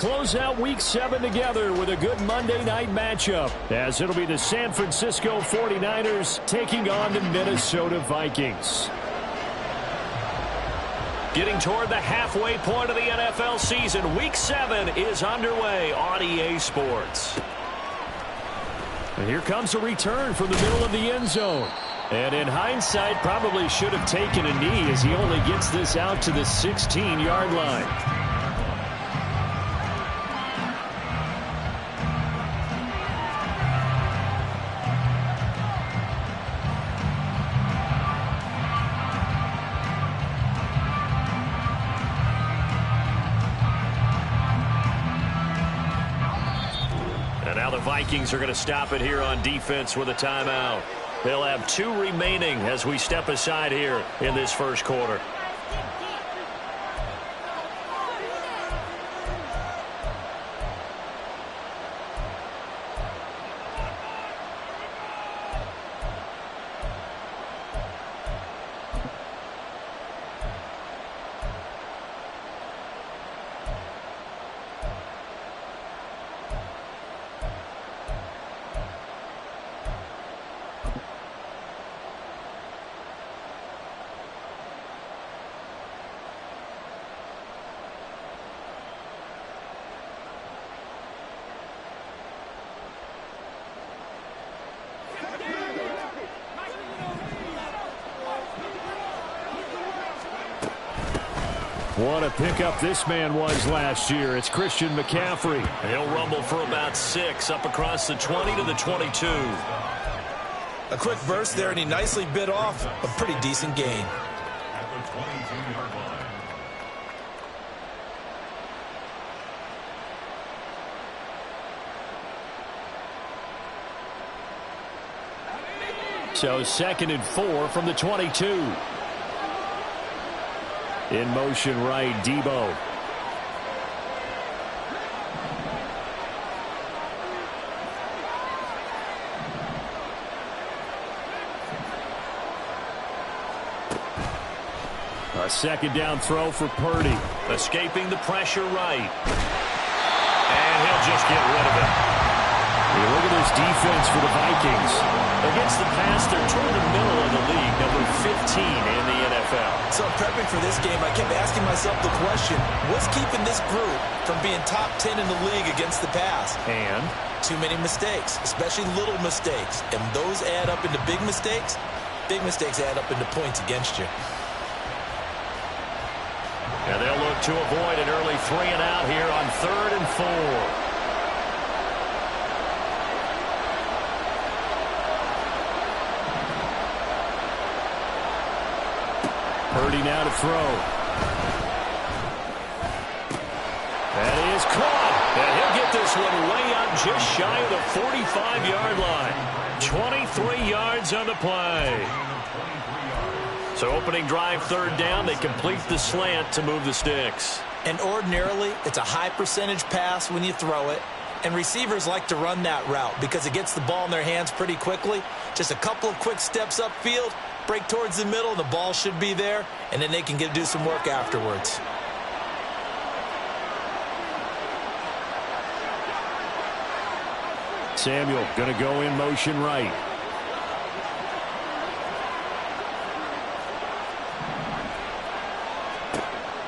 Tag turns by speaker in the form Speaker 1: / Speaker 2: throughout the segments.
Speaker 1: Close out Week 7 together with a good Monday night matchup, as it'll be the San Francisco 49ers taking on the Minnesota Vikings. Getting toward the halfway point of the NFL season, Week 7 is underway on EA Sports. And here comes a return from the middle of the end zone. And in hindsight, probably should have taken a knee as he only gets this out to the 16-yard line. Vikings are going to stop it here on defense with a timeout. They'll have 2 remaining as we step aside here in this first quarter. What a pickup this man was last year. It's Christian McCaffrey. He'll rumble for about 6 up across the 20 to the 22.
Speaker 2: A quick burst there, and he nicely bit off a pretty decent gain.
Speaker 1: So 2nd and 4 from the 22. In motion right, Debo. A 2nd down throw for Purdy. Escaping the pressure right. And he'll just get rid of it. Hey, look at this defense for the Vikings. Against the pass, they're toward the middle of the league, number 15 in the NFL.
Speaker 2: So prepping for this game, I kept asking myself the question, what's keeping this group from being top 10 in the league against the pass?
Speaker 1: And?
Speaker 2: Too many mistakes, especially little mistakes. And those add up into big mistakes. Big mistakes add up into points against you.
Speaker 1: And they'll look to avoid an early 3 and out here on 3rd and 4. Purdy now to throw. That is caught. And he'll get this one way up just shy of the 45-yard line. 23 yards on the play. So opening drive 3rd down, they complete the slant to move the sticks.
Speaker 2: And ordinarily, it's a high percentage pass when you throw it. And receivers like to run that route because it gets the ball in their hands pretty quickly. Just a couple of quick steps upfield, break towards the middle, the ball should be there, and then they can do some work afterwards.
Speaker 1: Samuel going to go in motion right.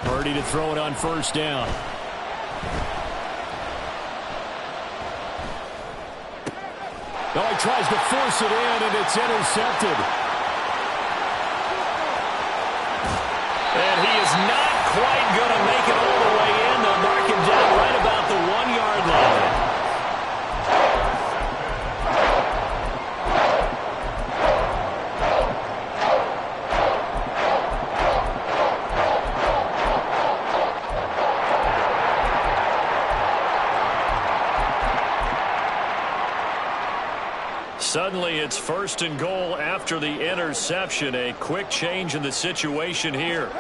Speaker 1: Purdy to throw it on 1st down. Oh, he tries to force it in, and it's intercepted. And he is not quite going to make it all the way in. They'll mark him down right about the 1-yard line. Suddenly, it's 1st and goal after the interception. A quick change in the situation here.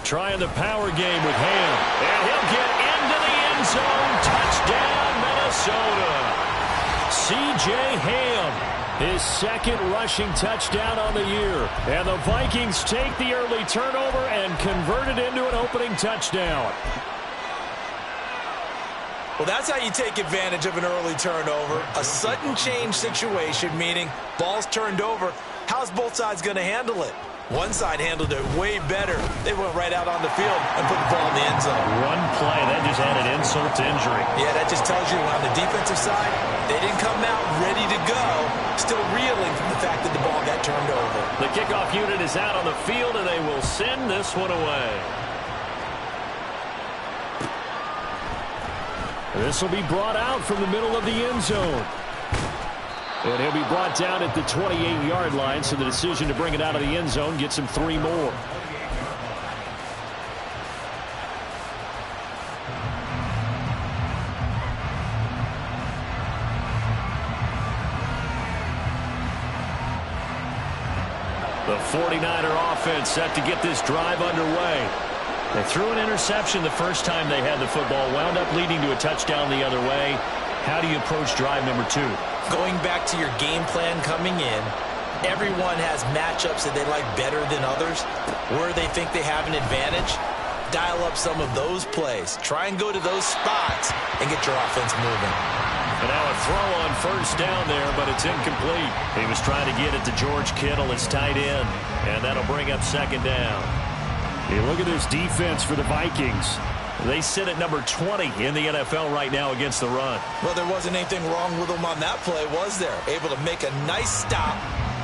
Speaker 1: Trying the power game with Ham. And he'll get into the end zone. Touchdown, Minnesota. C.J. Ham, his 2nd rushing touchdown on the year. And the Vikings take the early turnover and convert it into an opening touchdown.
Speaker 2: Well, that's how you take advantage of an early turnover. A sudden change situation, meaning ball's turned over. How's both sides going to handle it? One side handled it way better. They went right out on the field and put the ball in the end zone.
Speaker 1: One play, that just added insult to injury.
Speaker 2: Yeah, that just tells you on the defensive side, they didn't come out ready to go, still reeling from the fact that the ball got turned over.
Speaker 1: The kickoff unit is out on the field, and they will send this one away. This will be brought out from the middle of the end zone. And he'll be brought down at the 28-yard line, so the decision to bring it out of the end zone gets him 3 more. The 49er offense set to get this drive underway. They threw an interception the first time they had the football, wound up leading to a touchdown the other way. How do you approach drive number 2?
Speaker 2: Going back to your game plan coming in, everyone has matchups that they like better than others. Where they think they have an advantage, dial up some of those plays. Try and go to those spots and get your offense moving.
Speaker 1: And now a throw on first down there, but it's incomplete. He was trying to get it to George Kittle, his tight end, and that'll bring up second down. Hey, look at this defense for the Vikings. They sit at number 20 in the NFL right now against the run.
Speaker 2: Well, there wasn't anything wrong with them on that play, was there? Able to make a nice stop,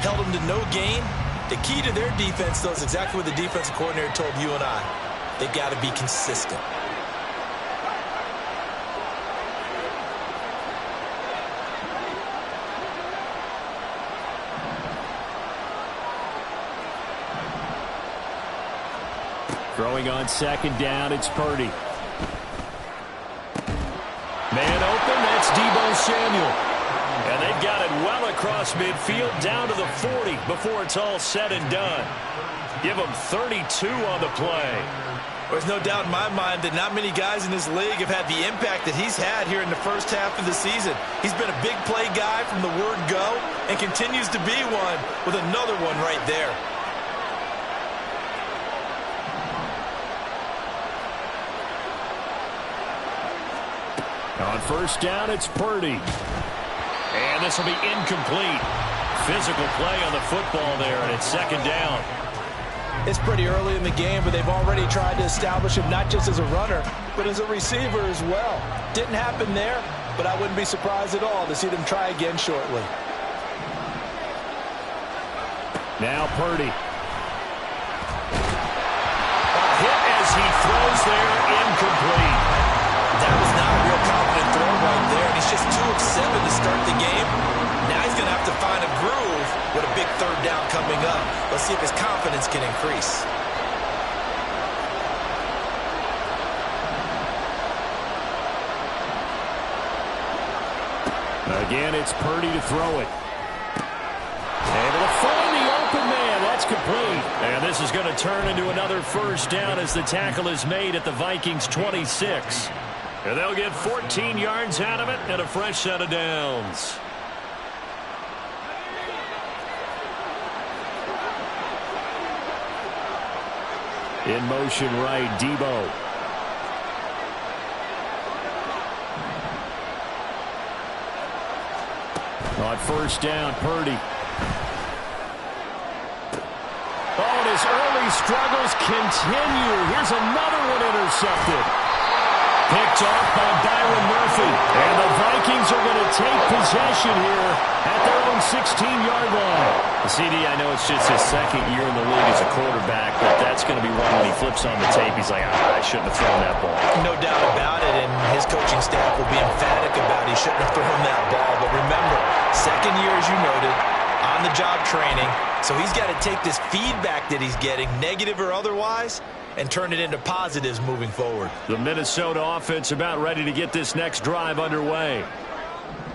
Speaker 2: held them to no gain. The key to their defense, though, is exactly what the defensive coordinator told you and I. They got to be consistent.
Speaker 1: Throwing on second down, it's Purdy. Man open, that's Deebo Samuel. And they've got it well across midfield, down to the 40 before it's all said and done. Give them 32 on the play.
Speaker 2: There's no doubt in my mind that not many guys in this league have had the impact that he's had here in the first half of the season. He's been a big play guy from the word go and continues to be one with another one right there.
Speaker 1: On first down, it's Purdy. And this will be incomplete. Physical play on the football there, and it's second down.
Speaker 2: It's pretty early in the game, but they've already tried to establish him not just as a runner, but as a receiver as well. Didn't happen there, but I wouldn't be surprised at all to see them try again shortly.
Speaker 1: Now Purdy. A hit as he throws there, incomplete.
Speaker 2: That was not a real confident throw right there, and he's just 2 of 7 to start the game. Now he's going to have to find a groove with a big third down coming up. Let's see if his confidence can increase.
Speaker 1: Again, it's Purdy to throw it. Able to find the open man. That's complete. And this is going to turn into another first down as the tackle is made at the Vikings 26. And they'll get 14 yards out of it and a fresh set of downs. In motion right, Deebo. On first down, Purdy. Oh, and his early struggles continue. Here's another one intercepted. Picked off by Byron Murphy. And the Vikings are going to take possession here at their own 16-yard line. CD, I know it's just his second year in the league as a quarterback, but that's going to be one when he flips on the tape. He's like, I shouldn't have thrown that ball.
Speaker 2: No doubt about it, and his coaching staff will be emphatic about he shouldn't have thrown that ball. But remember, second year, as you noted, on-the-job training. So he's got to take this feedback that he's getting, negative or otherwise, and turn it into positives moving forward.
Speaker 1: The Minnesota offense about ready to get this next drive underway.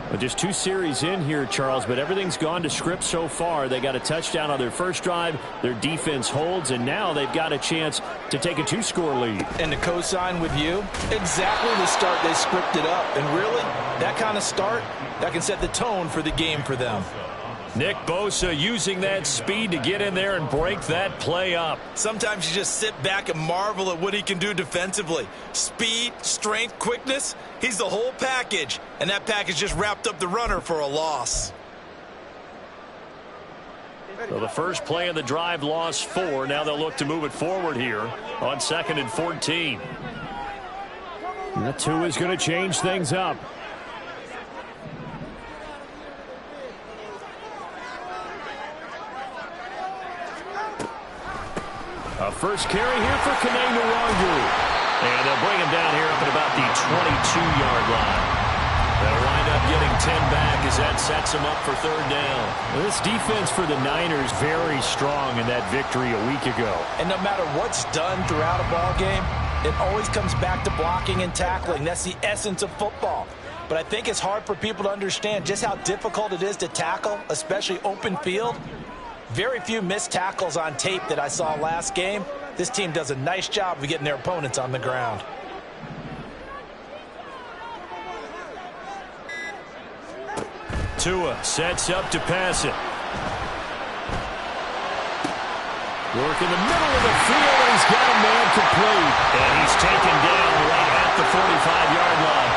Speaker 1: Well, just 2 series in here, Charles, but everything's gone to script so far. They got a touchdown on their first drive. Their defense holds, and now they've got a chance to take a 2-score lead.
Speaker 2: And to co-sign with you, exactly the start they scripted up. And really, that kind of start, that can set the tone for the game for them.
Speaker 1: Nick Bosa using that speed to get in there and break that play up.
Speaker 2: Sometimes you just sit back and marvel at what he can do defensively. Speed, strength, quickness, he's the whole package. And that package just wrapped up the runner for a loss.
Speaker 1: So the first play of the drive lost 4. Now they'll look to move it forward here on 2nd and 14.
Speaker 3: That 2 is going to change things up.
Speaker 1: A first carry here for Kene-Nwangwu. And they'll bring him down here up at about the 22-yard line. They'll wind up getting 10 back as that sets them up for 3rd down.
Speaker 3: Well, this defense for the Niners very strong in that victory a week ago.
Speaker 2: And no matter what's done throughout a ball game, it always comes back to blocking and tackling. That's the essence of football. But I think it's hard for people to understand just how difficult it is to tackle, especially open field. Very few missed tackles on tape that I saw last game. This team does a nice job of getting their opponents on the ground.
Speaker 1: Tua sets up to pass it. Work in the middle of the field, and he's got a man complete. And he's taken down right at the 45-yard line.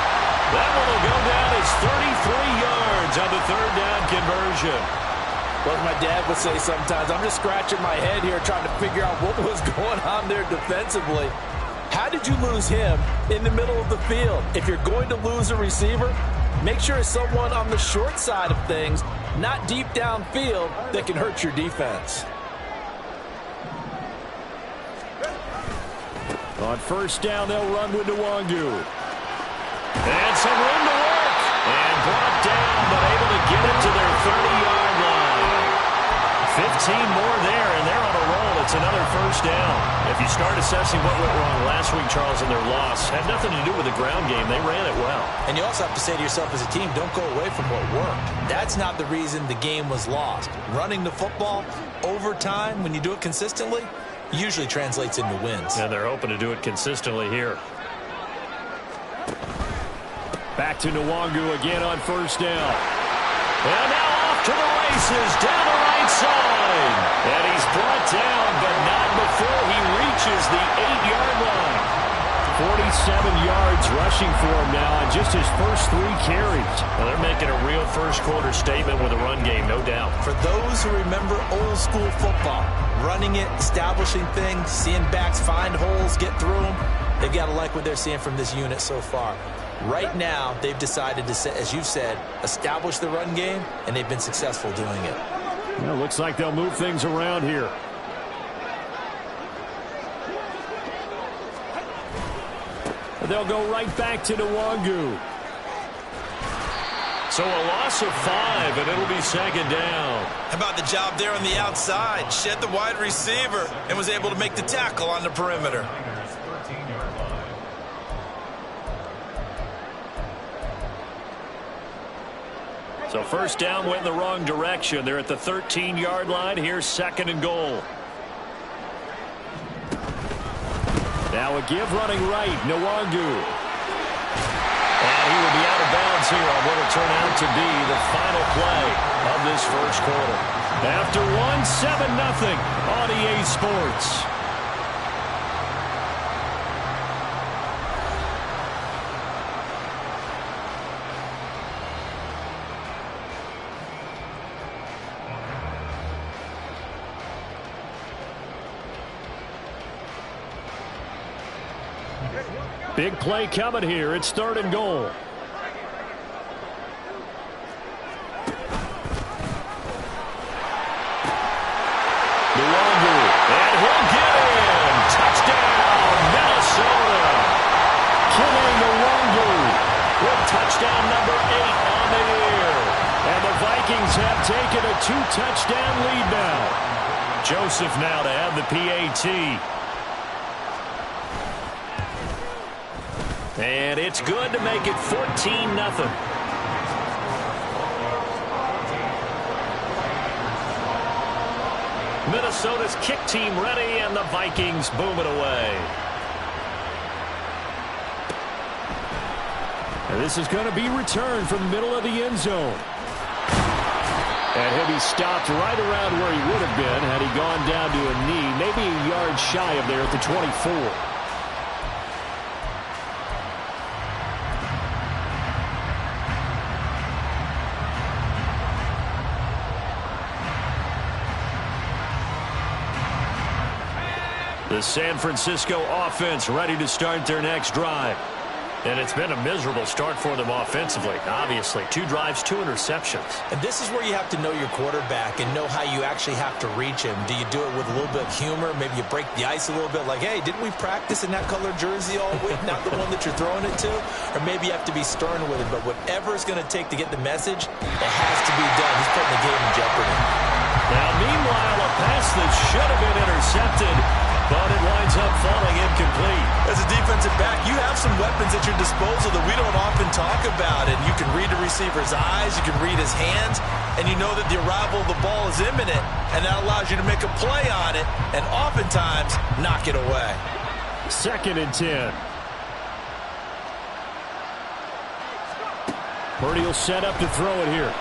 Speaker 1: That one will go down as 33 yards on the 3rd down conversion.
Speaker 2: Well, as my dad would say sometimes, I'm just scratching my head here trying to figure out what was going on there defensively. How did you lose him in the middle of the field? If you're going to lose a receiver, make sure it's someone on the short side of things, not deep downfield, that can hurt your defense.
Speaker 3: On 1st down, they'll run with Nwangwu.
Speaker 1: And some room to work. And brought down, but able to get it to their 30-yard line. 15 more there, and they're on a roll. It's another 1st down. If you start assessing what went wrong last week, Charles, in their loss, had nothing to do with the ground game. They ran it well.
Speaker 2: And you also have to say to yourself as a team, don't go away from what worked. That's not the reason the game was lost. Running the football over time, when you do it consistently, usually translates into wins.
Speaker 1: And they're hoping to do it consistently here.
Speaker 3: Back to Nwangwu again on 1st down.
Speaker 1: And now off to the races down the right side. And he's brought down, but not before he reaches the 8-yard line.
Speaker 3: 47 yards rushing for him now on just his first 3 carries.
Speaker 1: Well, they're making a real first-quarter statement with a run game, no doubt.
Speaker 2: For those who remember old-school football, running it, establishing things, seeing backs find holes, get through them, they've got to like what they're seeing from this unit so far. Right now, they've decided to, as you've said, establish the run game, and they've been successful doing it.
Speaker 3: Well, looks like they'll move things around here. They'll go right back to Nwangwu.
Speaker 1: So a loss of 5, and it'll be 2nd down.
Speaker 2: How about the job there on the outside? Shed the wide receiver and was able to make the tackle on the perimeter.
Speaker 1: So 1st down went in the wrong direction. They're at the 13-yard line. Here's 2nd and goal.
Speaker 3: Now a give running right, Nwangwu.
Speaker 1: And he will be out of bounds here on what will turn out to be the final play of this 1st quarter.
Speaker 3: After 7-0 on EA Sports. Big play coming here. It's 3rd and goal.
Speaker 1: Nwangwu, and he'll get in. Touchdown, Minnesota.
Speaker 3: Kene-Nwangwu
Speaker 1: With touchdown number 8 on the year.
Speaker 3: And the Vikings have taken a 2-touchdown lead now.
Speaker 1: Joseph now to have the PAT. And it's good to make it 14-0. Minnesota's kick team ready, and the Vikings boom it away.
Speaker 3: And this is going to be returned from the middle of the end zone. And he'll be stopped right around where he would have been had he gone down to a knee, maybe a yard shy of there at the 24.
Speaker 1: The San Francisco offense ready to start their next drive. And it's been a miserable start for them offensively. Obviously, 2 drives, 2 interceptions.
Speaker 2: And this is where you have to know your quarterback and know how you actually have to reach him. Do you do it with a little bit of humor? Maybe you break the ice a little bit like, hey, didn't we practice in that color jersey all week? Not the one that you're throwing it to? Or maybe you have to be stern with it. But whatever it's going to take to get the message, it has to be done. He's putting the game in jeopardy.
Speaker 1: Now, meanwhile, a pass that should have been intercepted, but it winds up falling incomplete.
Speaker 2: As a defensive back, you have some weapons at your disposal that we don't often talk about. And you can read the receiver's eyes, you can read his hands, and you know that the arrival of the ball is imminent, and that allows you to make a play on it and oftentimes knock it away.
Speaker 3: 2nd and 10. Purdy will set up to throw it here.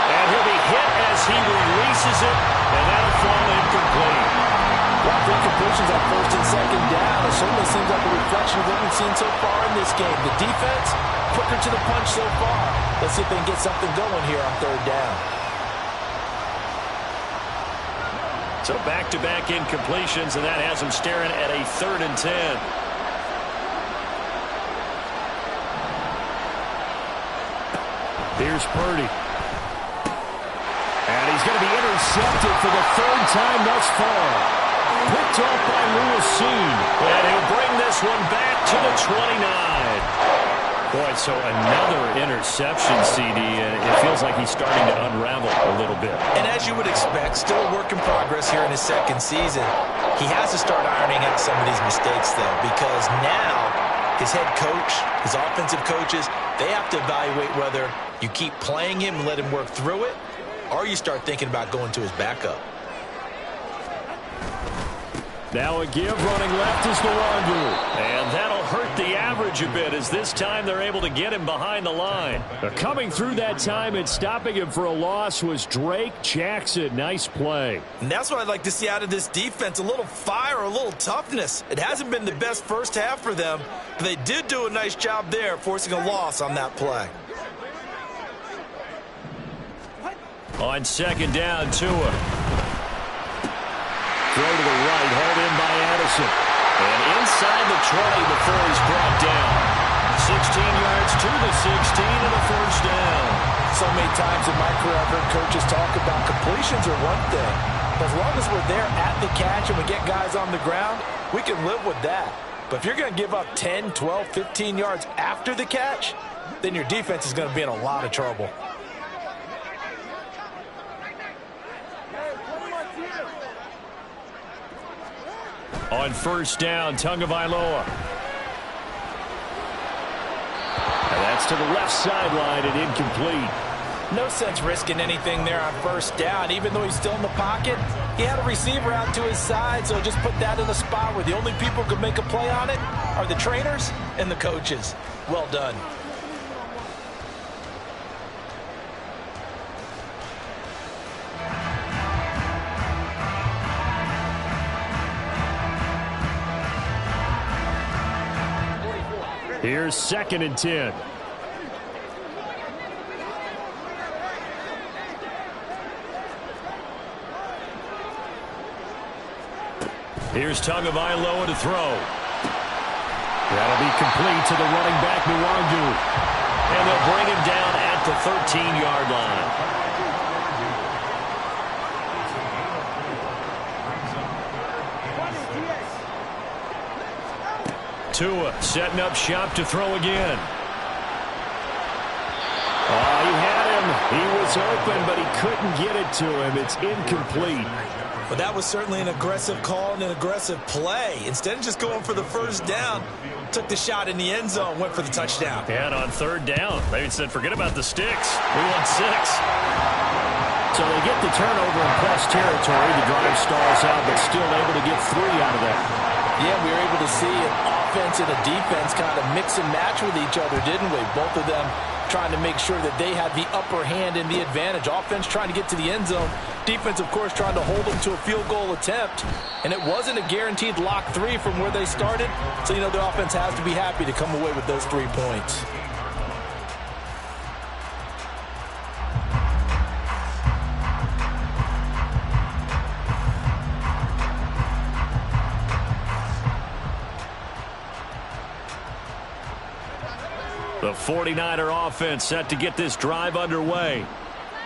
Speaker 1: And he'll be hit as he releases it, and that'll fall incomplete.
Speaker 2: Well, for incompletions on 1st and 2nd down, it certainly seems like a reflection of what we've seen so far in this game. The defense, quicker to the punch so far. Let's see if they can get something going here on 3rd down.
Speaker 1: So back-to-back incompletions, and that has them staring at a 3rd and 10.
Speaker 3: Here's Purdy. And he's going to be intercepted for the 3rd time thus far. Picked off by Lewis.
Speaker 1: And he'll bring this one back to the 29. Boy, so another interception, CD, and it feels like he's starting to unravel a little bit.
Speaker 2: And as you would expect, still a work in progress here in his 2nd season. He has to start ironing out some of these mistakes, though, because now his head coach, his offensive coaches, they have to evaluate whether you keep playing him and let him work through it, or you start thinking about going to his backup.
Speaker 3: Now a give, running left is Nwangu.
Speaker 1: And that'll hurt the average a bit, as this time they're able to get him behind the line.
Speaker 3: Coming through that time and stopping him for a loss was Drake Jackson. Nice play.
Speaker 2: And that's what I'd like to see out of this defense, a little fire, a little toughness. It hasn't been the best first half for them, but they did do a nice job there, forcing a loss on that play.
Speaker 1: On 2nd down, Tua. Throw to the right, hauled in by Addison. And inside the 20 before he's brought down. 16 yards to the 16 and a 1st down.
Speaker 2: So many times in my career I've heard coaches talk about completions are one thing. But as long as we're there at the catch and we get guys on the ground, we can live with that. But if you're going to give up 10, 12, 15 yards after the catch, then your defense is going to be in a lot of trouble.
Speaker 1: On 1st down, Tagovailoa.
Speaker 3: And that's to the left sideline and incomplete.
Speaker 2: No sense risking anything there on 1st down. Even though he's still in the pocket, he had a receiver out to his side, so just put that in a spot where the only people who could make a play on it are the trainers and the coaches. Well done.
Speaker 3: Here's 2nd and 10.
Speaker 1: Here's Tagovailoa to throw.
Speaker 3: That'll be complete to the running back, Nwangu.
Speaker 1: And they'll bring him down at the 13-yard line. Tua setting up shop to throw again.
Speaker 3: Oh, he had him. He was open, but he couldn't get it to him. It's incomplete.
Speaker 2: But that was certainly an aggressive call and an aggressive play. Instead of just going for the 1st down, took the shot in the end zone, went for the touchdown.
Speaker 1: And on 3rd down, they said, forget about the sticks. We want 6.
Speaker 3: So they get the turnover in plus territory. The drive stalls out, but still able to get 3 out of that.
Speaker 2: Yeah, we were able to see an offense and a defense kind of mix and match with each other, didn't we? Both of them trying to make sure that they had the upper hand and the advantage. Offense trying to get to the end zone. Defense, of course, trying to hold them to a field goal attempt. And it wasn't a guaranteed lock 3 from where they started. So, you know, the offense has to be happy to come away with those 3 points.
Speaker 1: The 49er offense set to get this drive underway.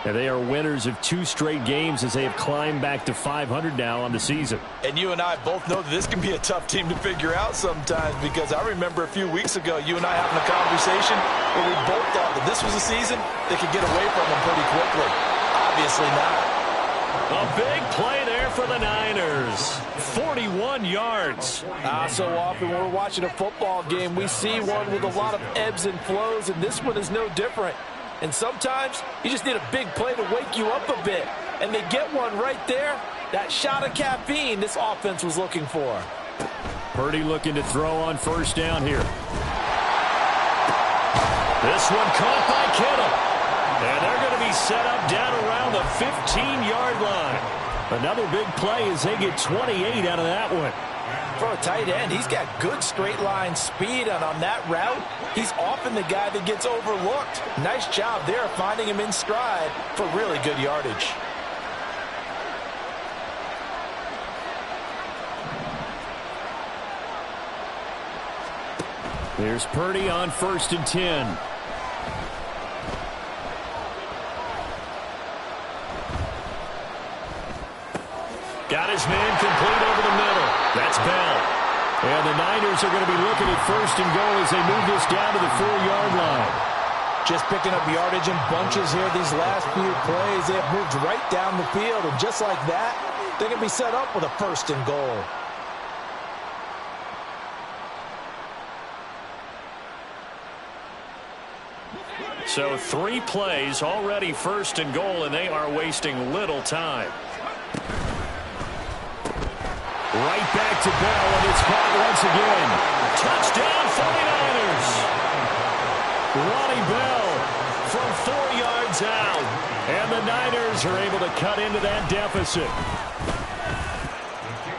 Speaker 1: And they are winners of 2 straight games as they have climbed back to 500 now on the season.
Speaker 2: And you and I both know that this can be a tough team to figure out sometimes, because I remember a few weeks ago you and I having a conversation where we both thought that this was a season they could get away from them pretty quickly. Obviously not.
Speaker 1: A big play there for the Niners. 41 yards.
Speaker 2: So often when we're watching a football game, we see one with a lot of ebbs and flows, and this one is no different. And sometimes you just need a big play to wake you up a bit. And they get one right there. That shot of caffeine this offense was looking for.
Speaker 1: Purdy looking to throw on first down here. This one caught by Kittle. And they're going to be set up down around the 15-yard line. Another big play as they get 28 out of that one.
Speaker 2: For a tight end, he's got good straight line speed, and on that route, he's often the guy that gets overlooked. Nice job there finding him in stride for really good yardage.
Speaker 1: There's Purdy on 1st and 10. Got his man complete over the middle. That's Bell. And the Niners are going to be looking at 1st and goal as they move this down to the 4-yard line.
Speaker 2: Just picking up yardage in bunches here these last few plays. They have moved right down the field, and just like that, they're going to be set up with a 1st and goal.
Speaker 1: So 3 plays already 1st and goal, and they are wasting little time. Right back to Bell, and it's caught once again. Touchdown, 49ers. Ronnie Bell from 4 yards out. And the Niners are able to cut into that deficit.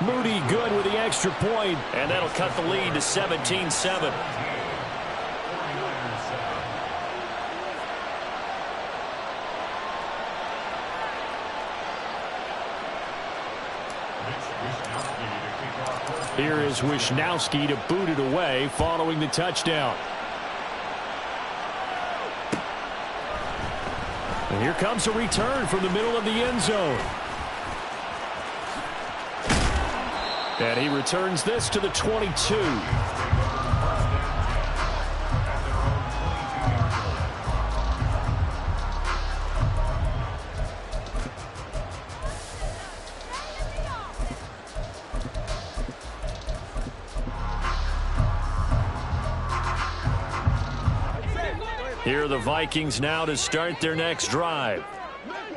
Speaker 1: Moody good with the extra point, and that'll cut the lead to 17-7. Here is Wishnowski to boot it away following the touchdown. And here comes a return from the middle of the end zone. And he returns this to the 22. Here are the Vikings now to start their next drive.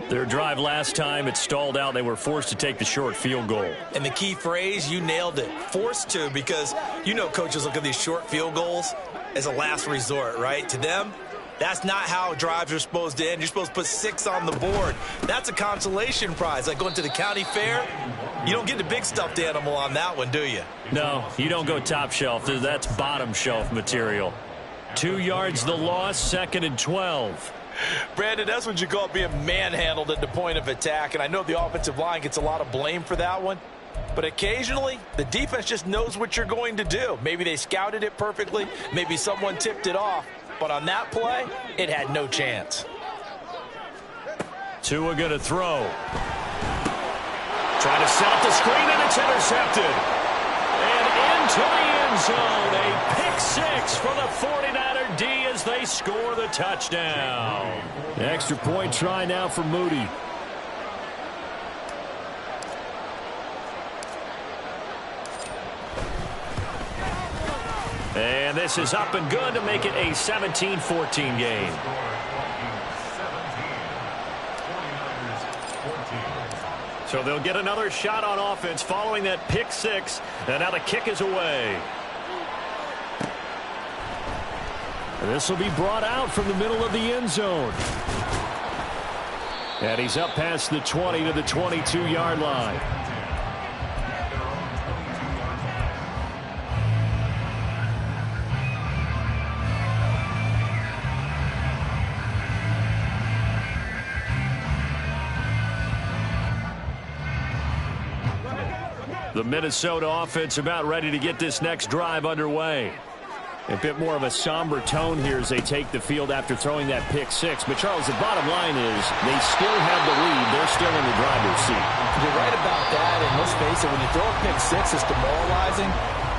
Speaker 1: Their drive last time, it stalled out. They were forced to take the short field goal.
Speaker 2: And the key phrase, you nailed it, forced to, because you know coaches look at these short field goals as a last resort, right? To them, that's not how drives are supposed to end. You're supposed to put 6 on the board. That's a consolation prize. Like going to the county fair, you don't get the big stuffed animal on that one, do you?
Speaker 1: No, you don't go top shelf. That's bottom shelf material. 2 yards the loss, 2nd and 12.
Speaker 2: Brandon, that's what you call being manhandled at the point of attack. And I know the offensive line gets a lot of blame for that one. But occasionally, the defense just knows what you're going to do. Maybe they scouted it perfectly. Maybe someone tipped it off. But on that play, it had no chance.
Speaker 1: Tua going to throw. Trying to set up the screen, and it's intercepted. And into the end zone, a pick 6 for the 49er D as they score the touchdown. Extra point try now for Moody. And this is up and good to make it a 17-14 game. So they'll get another shot on offense following that pick 6. And now the kick is away. And this will be brought out from the middle of the end zone. And he's up past the 20 to the 22-yard line. The Minnesota offense about ready to get this next drive underway. A bit more of a somber tone here as they take the field after throwing that pick six. But, Charles, the bottom line is they still have the lead. They're still in the driver's seat.
Speaker 2: You're right about that, and let's face it, when you throw a pick six, it's demoralizing.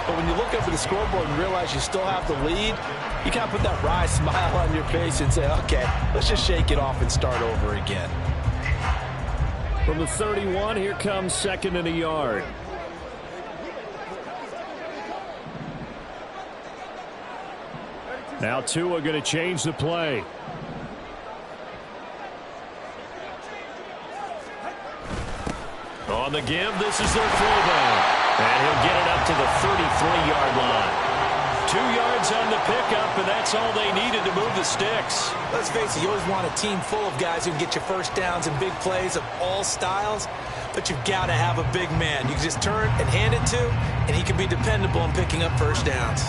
Speaker 2: But when you look up at the scoreboard and realize you still have the lead, you kind of put that wry smile on your face and say, okay, let's just shake it off and start over again.
Speaker 1: From the 31, here comes 2nd and a yard. Now Tua going to change the play. On the give, this is their fullback. And he'll get it up to the 33-yard line. 2 yards on the pickup, and that's all they needed to move the sticks.
Speaker 2: Let's face it, you always want a team full of guys who can get you first downs and big plays of all styles. But you've got to have a big man you can just turn and hand it to, and he can be dependable in picking up first downs.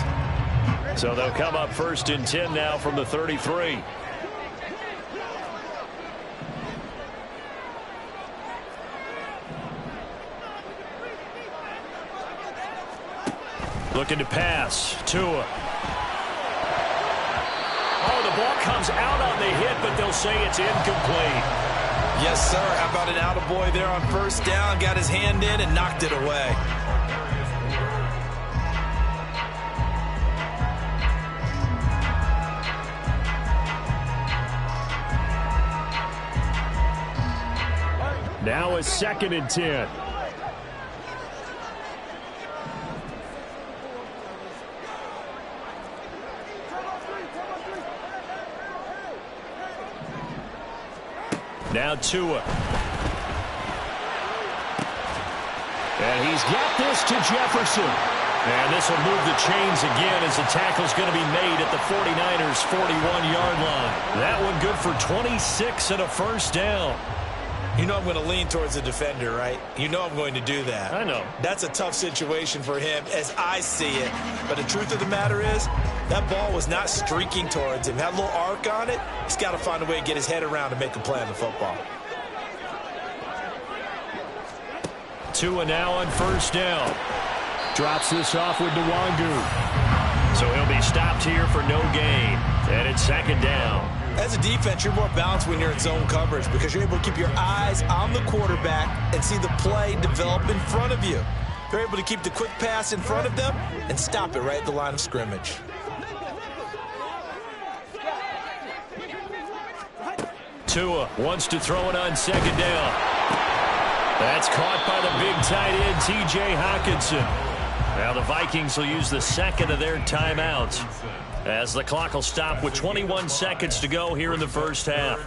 Speaker 1: So they'll come up 1st and 10 now from the 33. Looking to pass. Tua. Oh, the ball comes out on the hit, but they'll say it's incomplete.
Speaker 2: Yes, sir. How about an attaboy there on first down? Got his hand in and knocked it away.
Speaker 1: Now it's 2nd and 10. Now Tua. And he's got this to Jefferson. And this will move the chains again as the tackle's going to be made at the 49ers' 41-yard line. That one good for 26 and a first down.
Speaker 2: You know I'm going to lean towards the defender, right? You know I'm going to do that.
Speaker 1: I know.
Speaker 2: That's a tough situation for him as I see it. But the truth of the matter is, that ball was not streaking towards him. Had a little arc on it. He's got to find a way to get his head around and make a play on the football.
Speaker 1: Tua now on first down. Drops this off with Nwangu. So he'll be stopped here for no gain. And it's 2nd down.
Speaker 2: As a defense, you're more balanced when you're in zone coverage because you're able to keep your eyes on the quarterback and see the play develop in front of you. They're able to keep the quick pass in front of them and stop it right at the line of scrimmage.
Speaker 1: Tua wants to throw it on 2nd down. That's caught by the big tight end, T.J. Hockenson. Now the Vikings will use the 2nd of their timeouts as the clock will stop with 21 seconds to go here in the first half.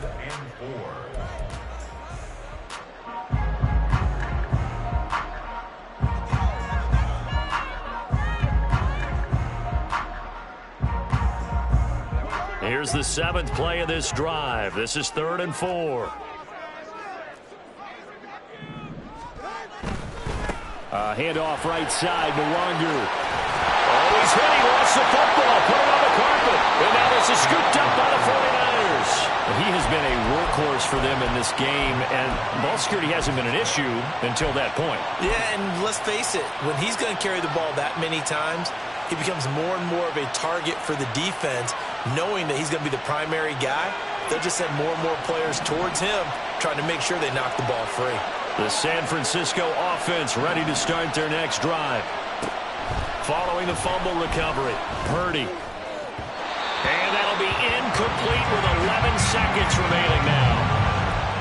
Speaker 1: Here's the 7th play of this drive. This is 3rd and 4. Handoff right side, Nwangu. Oh, he's hit. He lost the football. Put it on the carpet. And now this is scooped up by the 49ers. He has been a workhorse for them in this game, and ball security hasn't been an issue until that point.
Speaker 2: Yeah, and let's face it, when he's going to carry the ball that many times, he becomes more and more of a target for the defense, knowing that he's going to be the primary guy. They'll just send more and more players towards him, trying to make sure they knock the ball free.
Speaker 1: The San Francisco offense ready to start their next drive. Following the fumble recovery, Purdy. And that'll be incomplete with 11 seconds remaining now.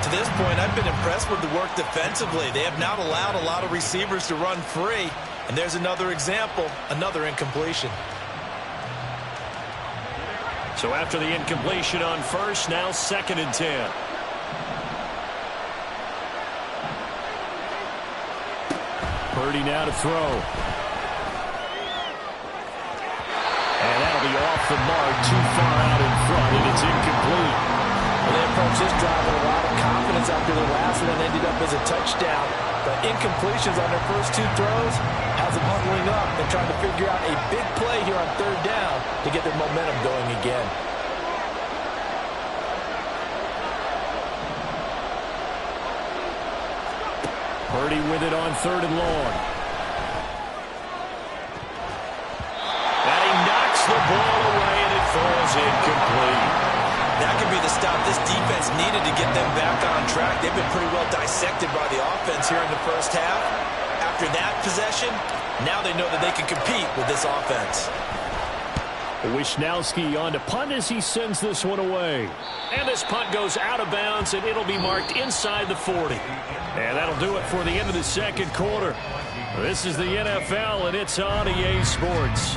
Speaker 2: To this point, I've been impressed with the work defensively. They have not allowed a lot of receivers to run free. And there's another example, another incompletion.
Speaker 1: So after the incompletion on first, now 2nd and 10. Purdy now to throw. And that'll be off
Speaker 3: off the mark, too far out in front, and it's incomplete.
Speaker 2: Well, they approached this drive with a lot of confidence after their last one ended up as a touchdown. But incompletions on their first two throws has them huddling up and trying to figure out a big play here on third down to get their momentum going again.
Speaker 3: Purdy with it on 3rd and long.
Speaker 1: And he knocks the ball away, and it falls incomplete.
Speaker 2: That could be the stop this defense needed to get them back on track. They've been pretty well dissected by the offense here in the first half. After that possession, now they know that they can compete with this offense.
Speaker 3: Wishnowski on to punt as he sends this one away.
Speaker 1: And this punt goes out of bounds, and it'll be marked inside the 40. And that'll do it for the end of the second quarter. This is the NFL, and it's on EA Sports.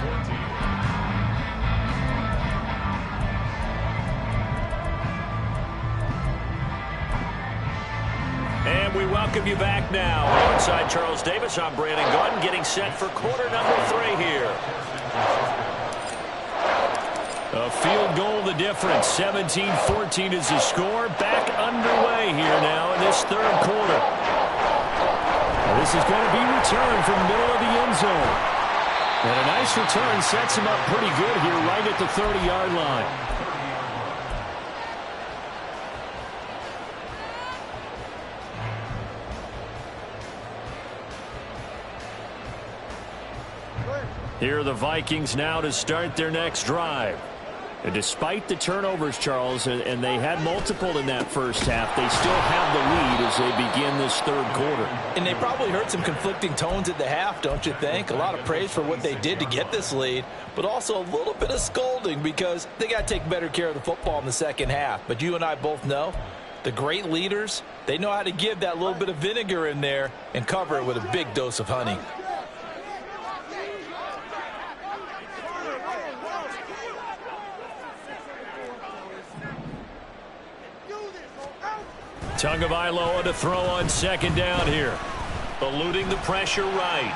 Speaker 1: And we welcome you back now. Alongside Charles Davis, I'm Brandon Gaudin, getting set for quarter number 3 here. A field goal the difference. 17-14 is the score. Back underway here now in this third quarter. This is going to be returned from the middle of the end zone. And a nice return sets him up pretty good here right at the 30-yard line. Here are the Vikings now to start their next drive. And despite the turnovers, Charles, and they had multiple in that first half, they still have the lead as they begin this third quarter.
Speaker 2: And they probably heard some conflicting tones at the half, don't you think? A lot of praise for what they did to get this lead, but also a little bit of scolding because they got to take better care of the football in the second half. But you and I both know the great leaders, they know how to give that little bit of vinegar in there and cover it with a big dose of honey.
Speaker 1: Tagovailoa to throw on second down here. Eluding the pressure right.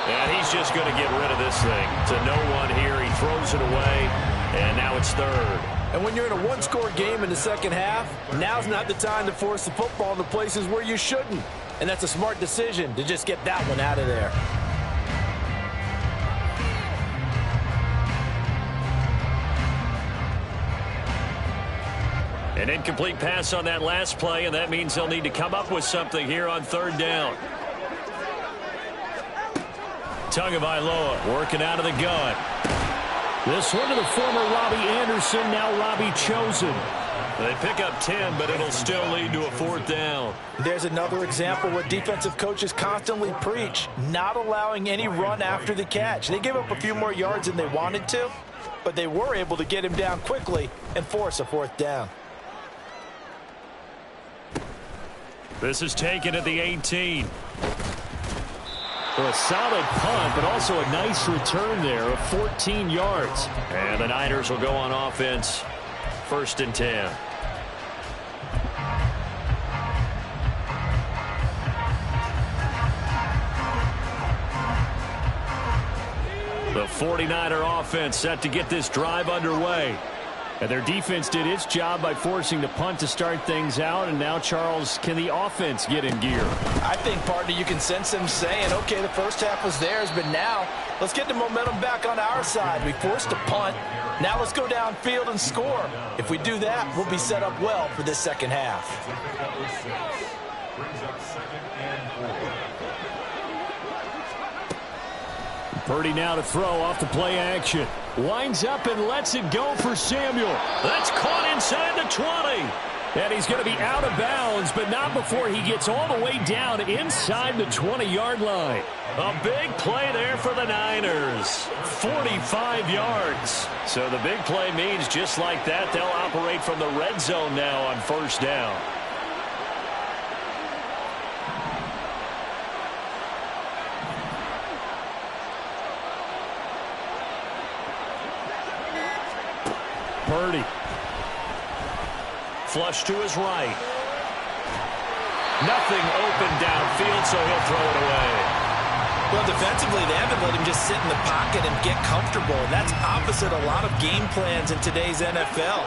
Speaker 1: And he's just going to get rid of this thing. To no one here. He throws it away. And now it's third.
Speaker 2: And when you're in a one-score game in the second half, now's not the time to force the football in the places where you shouldn't. And that's a smart decision to just get that one out of there.
Speaker 1: An incomplete pass on that last play, and that means they'll need to come up with something here on third down. Tagovailoa working out of the gun.
Speaker 3: This one to the former Robbie Anderson, now Robbie Chosen.
Speaker 1: They pick up 10, but it'll still lead to a fourth down.
Speaker 2: There's another example what defensive coaches constantly preach, not allowing any run after the catch. They gave up a few more yards than they wanted to, but they were able to get him down quickly and force a fourth down.
Speaker 1: This is taken at the 18.
Speaker 3: Well, a solid punt, but also a nice return there of 14 yards.
Speaker 1: And the Niners will go on offense. 1st and 10. The 49er offense set to get this drive underway. And their defense did its job by forcing the punt to start things out. And now, Charles, can the offense get in gear?
Speaker 2: I think, partner, you can sense them saying, okay, the first half was theirs, but now let's get the momentum back on our side. We forced a punt. Now let's go downfield and score. If we do that, we'll be set up well for this second half.
Speaker 3: Purdy now to throw off the play action. Winds up and lets it go for Samuel.
Speaker 1: That's caught inside the 20.
Speaker 3: And he's going to be out of bounds, but not before he gets all the way down inside the 20-yard line.
Speaker 1: A big play there for the Niners. 45 yards. So the big play means just like that, they'll operate from the red zone now on first down.
Speaker 3: Purdy.
Speaker 1: Flush to his right. Nothing open downfield, so he'll throw it away.
Speaker 2: Well, defensively, they haven't let him just sit in the pocket and get comfortable. And that's opposite a lot of game plans in today's NFL.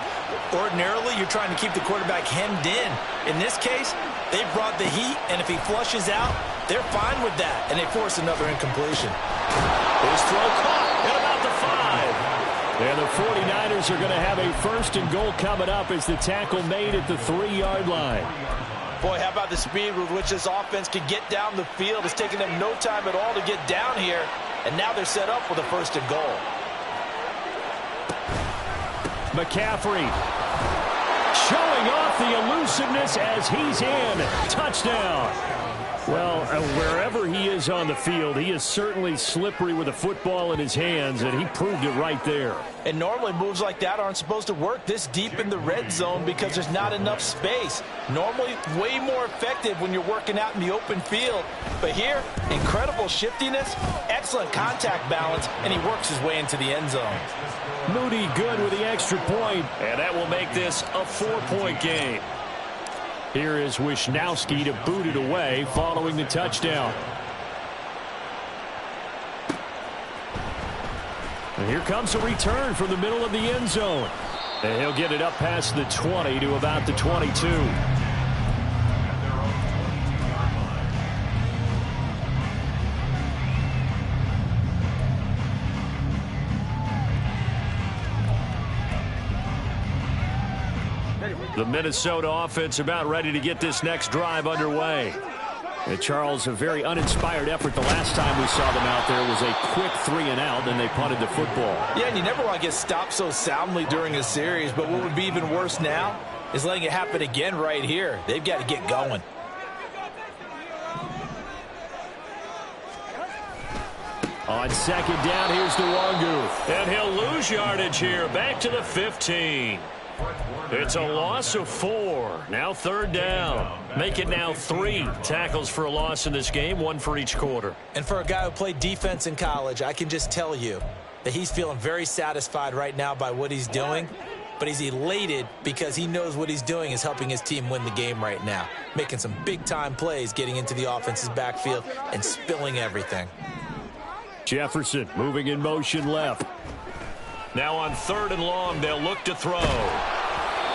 Speaker 2: Ordinarily, you're trying to keep the quarterback hemmed in. In this case, they brought the heat, and if he flushes out, they're fine with that, and they force another incompletion.
Speaker 1: His throw caught at about the 5. And the 49ers are going to have a 1st and goal coming up as the tackle made at the 3-yard line.
Speaker 2: Boy, how about the speed with which this offense can get down the field? It's taken them no time at all to get down here, and now they're set up with a 1st and goal.
Speaker 1: McCaffrey showing off the elusiveness as he's in. Touchdown. Well, wherever he is on the field, he is certainly slippery with a football in his hands, and he proved it right there.
Speaker 2: And normally moves like that aren't supposed to work this deep in the red zone because there's not enough space. Normally way more effective when you're working out in the open field. But here, incredible shiftiness, excellent contact balance, and he works his way into the end zone.
Speaker 1: Moody good with the extra point, and that will make this a 4-point game. Here is Wishnowski to boot it away following the touchdown. And here comes a return from the middle of the end zone. And he'll get it up past the 20 to about the 22. The Minnesota offense about ready to get this next drive underway. And Charles, a very uninspired effort the last time we saw them out there was a quick 3-and-out, and they punted the football.
Speaker 2: Yeah, and you never want to get stopped so soundly during a series, but what would be even worse now is letting it happen again right here. They've got to get going.
Speaker 1: On 2nd down, here's Nwangu. And he'll lose yardage here, back to the 15. It's a loss of 4. Now 3rd down. Make it now 3 tackles for a loss in this game, 1 for each quarter.
Speaker 2: And for a guy who played defense in college, I can just tell you that he's feeling very satisfied right now by what he's doing. But he's elated because he knows what he's doing is helping his team win the game right now. Making some big-time plays, getting into the offense's backfield, and spilling everything.
Speaker 1: Jefferson moving in motion left. Now on 3rd and long, they'll look to throw.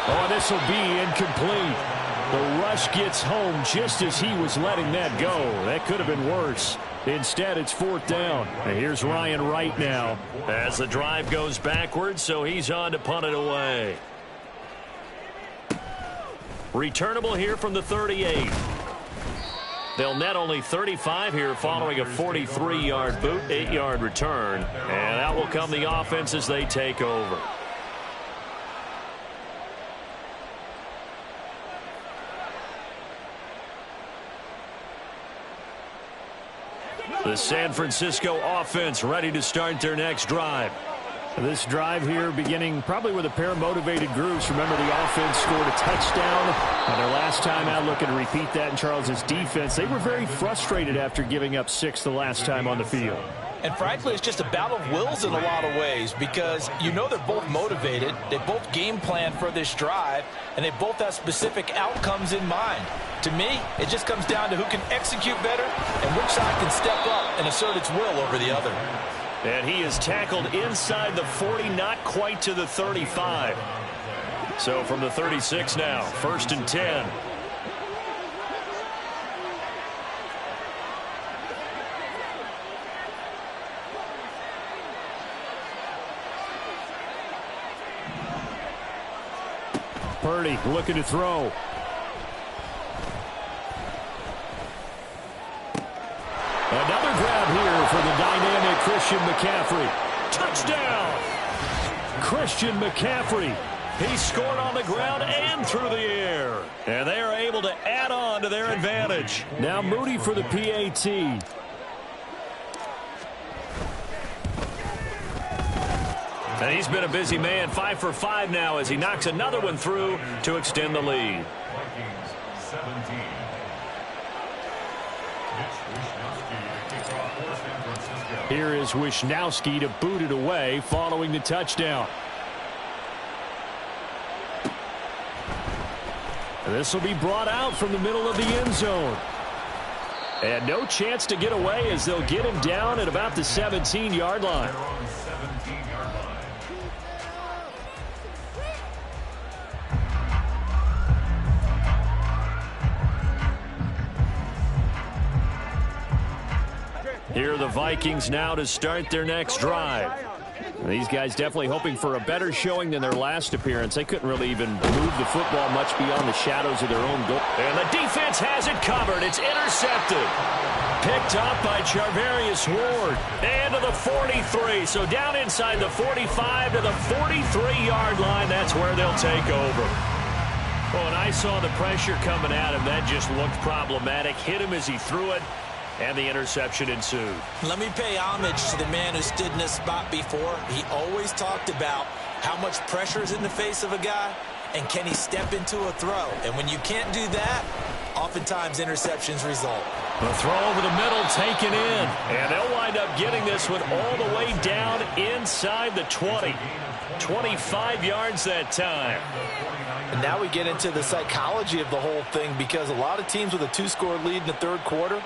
Speaker 1: Oh, this will be incomplete. The rush gets home just as he was letting that go. That could have been worse. Instead, it's 4th down. And here's Ryan Wright now as the drive goes backwards, so he's on to punt it away. Returnable here from the 38. They'll net only 35 here following a 43-yard boot, 8-yard return. And out will come the offense as they take over. The San Francisco offense ready to start their next drive. This drive here beginning probably with a pair of motivated groups. Remember, the offense scored a touchdown. And their last time out, looking to repeat that in Charles's defense. They were very frustrated after giving up 6 the last time on the field.
Speaker 2: And frankly, it's just a battle of wills in a lot of ways because you know they're both motivated. They both game plan for this drive, and they both have specific outcomes in mind. To me, it just comes down to who can execute better and which side can step up and assert its will over the other.
Speaker 1: And he is tackled inside the 40, not quite to the 35. So from the 36 now, 1st and 10. Purdy looking to throw. Another grab here for the dynamic Christian McCaffrey. Touchdown! Christian McCaffrey. He scored on the ground and through the air. And they are able to add on to their advantage. Now Moody for the PAT. And he's been a busy man, 5 for 5 now as he knocks another one through to extend the lead. Here is Wishnowski to boot it away following the touchdown. This will be brought out from the middle of the end zone. And no chance to get away as they'll get him down at about the 17-yard line. Here are the Vikings now to start their next drive. These guys definitely hoping for a better showing than their last appearance. They couldn't really even move the football much beyond the shadows of their own goal. And the defense has it covered. It's intercepted. Picked up by Charvarius Ward. And to the 43. So down inside the 45 to the 43-yard line. That's where they'll take over. Well, when I saw the pressure coming at him, that just looked problematic. Hit him as he threw it. And the interception ensued. Let me pay homage to the man who stood in this spot before. He always talked about how much pressure is in the face of a guy and can he step into a throw. And when you can't do that, oftentimes interceptions result. The throw over the middle taken in. And they'll wind up getting this one all the way down inside the 20. 25 yards that time.
Speaker 2: And now we get into the psychology of the whole thing, because a lot of teams with a 2-score lead in the third quarter,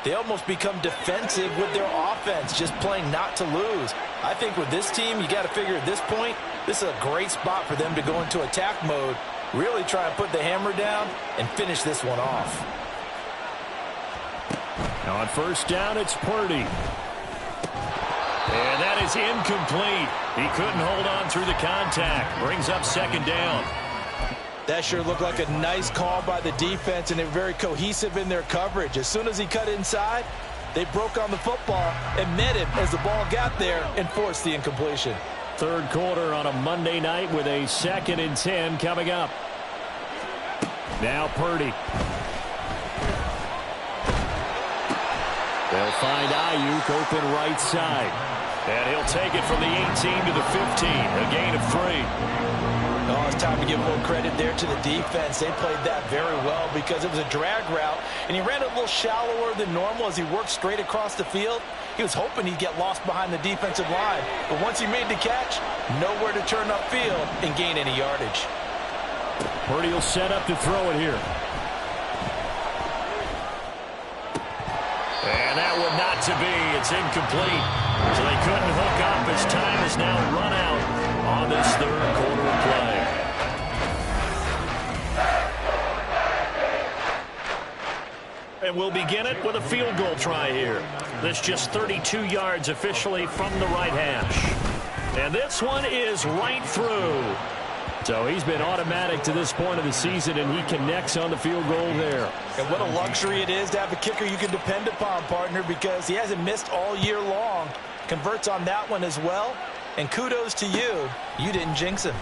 Speaker 2: they almost become defensive with their offense, just playing not to lose. I think with this team, you got to figure at this point, this is a great spot for them to go into attack mode, really try and put the hammer down and finish this one off.
Speaker 1: Now on first down, it's Purdy. And that is incomplete. He couldn't hold on through the contact. Brings up second down.
Speaker 2: That sure looked like a nice call by the defense, and they're very cohesive in their coverage. As soon as he cut inside, they broke on the football and met him as the ball got there and forced the incompletion.
Speaker 1: Third quarter on a Monday night with a 2nd and 10 coming up. Now Purdy. They'll find Ayuk open right side. And he'll take it from the 18 to the 15, a gain of 3.
Speaker 2: Oh, it's time to give a little credit there to the defense. They played that very well because it was a drag route, and he ran a little shallower than normal as he worked straight across the field. He was hoping he'd get lost behind the defensive line, but once he made the catch, nowhere to turn upfield and gain any yardage.
Speaker 1: Purdy will set up to throw it here. And that one not to be. It's incomplete. So they couldn't hook up as time is now run out on this third quarter of play. And we'll begin it with a field goal try here. This just 32 yards officially from the right hash. And this one is right through. So he's been automatic to this point of the season, and he connects on the field goal there.
Speaker 2: And what a luxury it is to have a kicker you can depend upon, partner, because he hasn't missed all year long. Converts on that one as well. And kudos to you. You didn't jinx him.